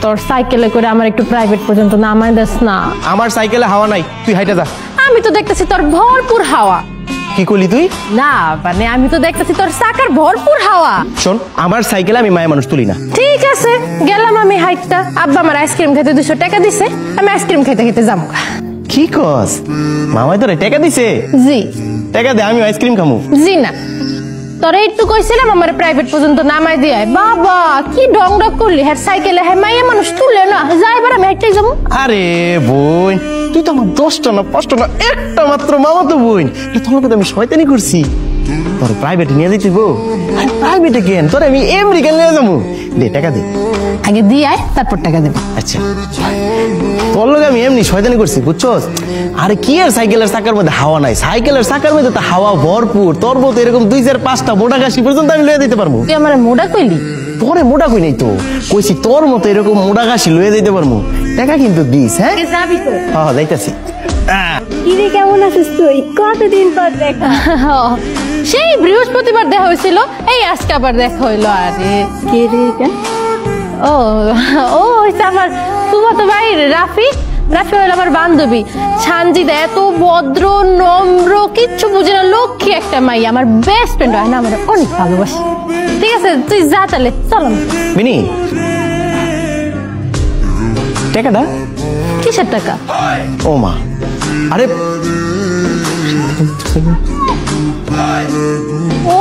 তোর সাইকেলে করে আমার একটু প্রাইভেট পর্যন্ত নামাই দেস না। আমার সাইকেলে হাওয়া নাই, তুই হাইটা যা। আমি তো দেখতেছি তোর ভরপুর হাওয়া। কি করলি তুই? না মানে আমি তো দেখতেছি তোর চাকার ভরপুর হাওয়া। শোন, আমার সাইকেলে আমি মায়া মানুষ তুলি না। ঠিক আছে, গেলাম আমি হাইটটা। আব্বা আমার আইসক্রিম খেতে 200 টাকা দিছে, আমি আইসক্রিম খেতে খেতে যাবো। কি কস? মামাই তোরে টাকা দিছে? জি। টাকা দে, আমি আইসক্রিম খামু। জি না, তোরা একটু কইছিলাম আমার প্রাইভেট পর্যন্ত নামাই দিয়ে। বাবা কি ডং ডং করলি, হ্যাঁ সাইকেলে হ্যাঁ মাইয়া মানুষ তুলে না, যাই এবার আমি হাইটটাই যাবো। আরে বোন, তুই তো আমার 10টা না 5টা না একটা মাত্র মামা তো বোন। তোমাকে তো আমি শয়তানি করছি। তোর প্রাইভেটে নিয়ে যেতে গো। প্রাইভেটে কেন, তোর আমি আমেরিকা নিয়ে যাবো। দে টাকা দে, আগে দিয়ে আয় তারপর টাকা দেবো। আচ্ছা, তোর লোক আমি এমনি শয়তানি করছি বুঝছস। আরে কি আর সাইকেলের চাকার মধ্যে হাওয়া নাই? সাইকেলের চাকার মধ্যে তো হাওয়া ভরপুর। তোর মতো এরকম 2-4-5টা মোটা গাছি পর্যন্ত আমি লয়ে দিতে পারবো। তুই আমার মোটা কইলি? তোরে মোটা কই নাই তো, কইছি তোর মতো এরকম মোটা গাছি লয়ে দিতে পারবো। টাকা কিন্তু দিস। হ্যাঁ যাবি তো? হ্যাঁ যাইতাছি। কিরে কেমন আছিস তুই? কতদিন পর দেখা। সেই বৃহস্পতিবার দেখা হয়েছিল, এই আজকে আবার দেখা হইলো। আরে কে রে এটা? ও ও হইছে আমার ফুফাতো ভাই রাফি। রাফি হলো আমার বান্ধবী। সানজিদা এত ভদ্র নম্র, কিচ্ছু বুঝে না, লক্ষ্মী একটা মাই, আমার বেস্ট ফ্রেন্ড হয় না, আমার অনেক ভালোবাসি। ঠিক আছে তুই যা তাহলে, চল। মিনি টাকাটা কিসের টাকা? ও মা, আরে ও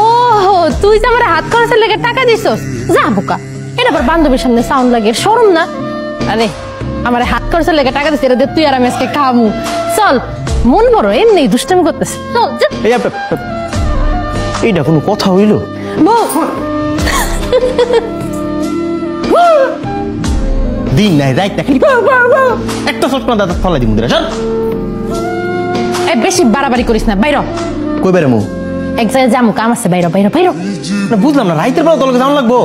তুই যে আমার হাত খরচের লেগে টাকা দিছস, যা বোকা। এটা আবার বান্ধবীর সামনে সাউন্ড লাগে, শরম না? আরে আমার হাত খরচের লেগে টাকা দিছিস, এটা দিয়ে তুই আর আমি আজকে খামু। চল, মন বড় এমনি দুষ্টামি করতেছে, চল। এইটা কোনো কথা হইল? দিন নাই রাইট না খালি একটা সটকা দাদা ফলাই দিমু চল। এই বেশি বাড়াবাড়ি করিস না, বাইর। কই বেরে মু? এক জায়গায় যামু, কাম আছে, বাইর বাইর বাইর। না বুঝলাম না, রাইতের বেলা তোর যাওয়া লাগবো?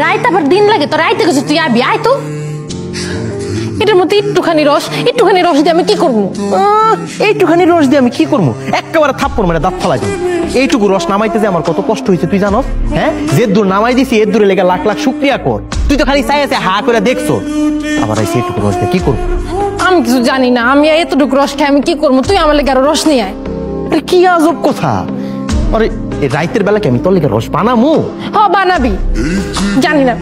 রাইত আবার দিন লাগে? তো রাইতে গেছিস তুই, আবি আয় তো। এটার মধ্যে একটুখানি রস দিয়ে আমি কি করবো? এইটুখানি রস দিয়ে আমি কি করবো? একেবারে থাপ্পড় মানে দাঁত ফালাই দিই। এইটুকু রস নামাইতে যে আমার কত কষ্ট হয়েছে তুই জানো? হ্যাঁ, যে দূর নামাই দিছি এর দূরে লেগে লাখ লাখ শুকরিয়া কর। তুই তো খালি চাই আছে হা করে দেখছো, আবার আইসি এইটুকু রস দিয়ে কি করবো? আমি কিছু জানি না, আমি এতটুকু রস খাই আমি কি করবো? তুই আমার লেগে আরো রস নিয়ে আয়। কি আজব কথা! আরে রাইতের বেলা কি আমি তোর লেগে রস বানামু? হ বানাবি, জানি না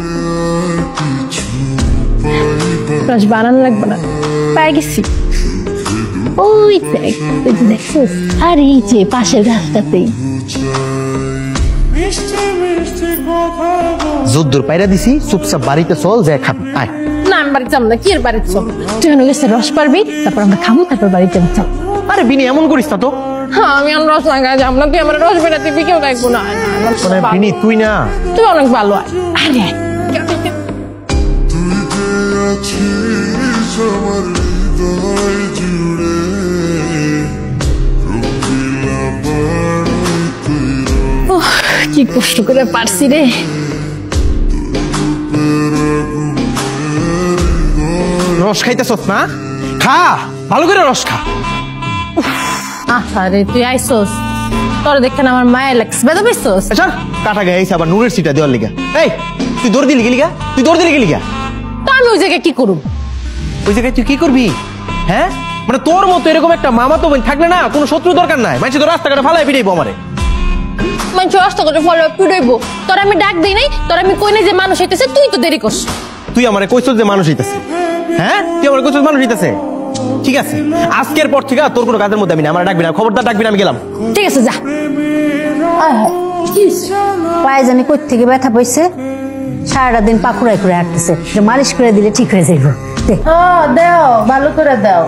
রস বানানো লাগবে না, পাই গেছি। ওই দেখ, দেখছিস? আর এই যে পাশের গাছটাতেই যদ্দুর পায়রা দিছি, চুপচাপ বাড়িতে চল, যায় খাবি। আয় না, আমি বাড়িতে যাবো না। কি এর বাড়িতে চল? তুই এখন গেছে রস পারবি, তারপর আমরা খাবো, তারপর বাড়িতে চল। আরে বিনি এমন করিস না তো। হ্যাঁ আমি আর রস লাগাই যাবো না, তুই আমার রস বেড়াতে কেউ দেখবো না। বিনি তুই না, তুই অনেক ভালো। আরে কি কষ্ট করে পারছি রে। রস খাইতেছস না? খা, ভালো করে রস খা। আরে তুই আইসোস, তোর দেখেন আমার মায়া লাগছে, বেদা পাইছস? আচ্ছা কাটা গাইছে আবার নুনের সিটা দেওয়ার লিগা। এই তুই দৌড় দিলি গেলিগা, তুই দৌড় দিলি গেলিগা। তো আমি ওই জায়গায় কি করব? ওই জায়গায় তুই কি করবি? হ্যাঁ মানে তোর মতো এরকম একটা মামা তো বোন থাকলে না কোনো শত্রু দরকার নাই। মানুষ তো রাস্তাঘাটে ফালাই পিটাইবো আমারে। মানুষ রাস্তাঘাটে ফালাই পিটাইবো? তোর আমি ডাক দেই নাই, তোর আমি কই নাই যে মানুষ হইতেছে, তুই তো দেরি করছিস। তুই আমারে কইছস যে মানুষ হইতাছে? হ্যাঁ তুই আমারে কইছস মানুষ হইতাছে? ঠিক আছে, আজকের পর থেকে তোর কোনো কাজের মধ্যে আমি না, আমার ডাকবি না, খবরদার ডাকবি না, আমি গেলাম। ঠিক আছে যা। পায়ে জানি কই থেকে ব্যথা পাইছে, সারাটা দিন পাকুড়াই করে হাঁটতেছে, মালিশ করে দিলে ঠিক হয়ে যাইব। দাও, ভালো করে দাও।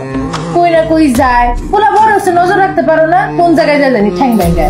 কই না কই যায়, পোলা বড় হচ্ছে, নজর রাখতে পারো না, কোন জায়গায় যায় জানি ঠ্যাং ভেঙে।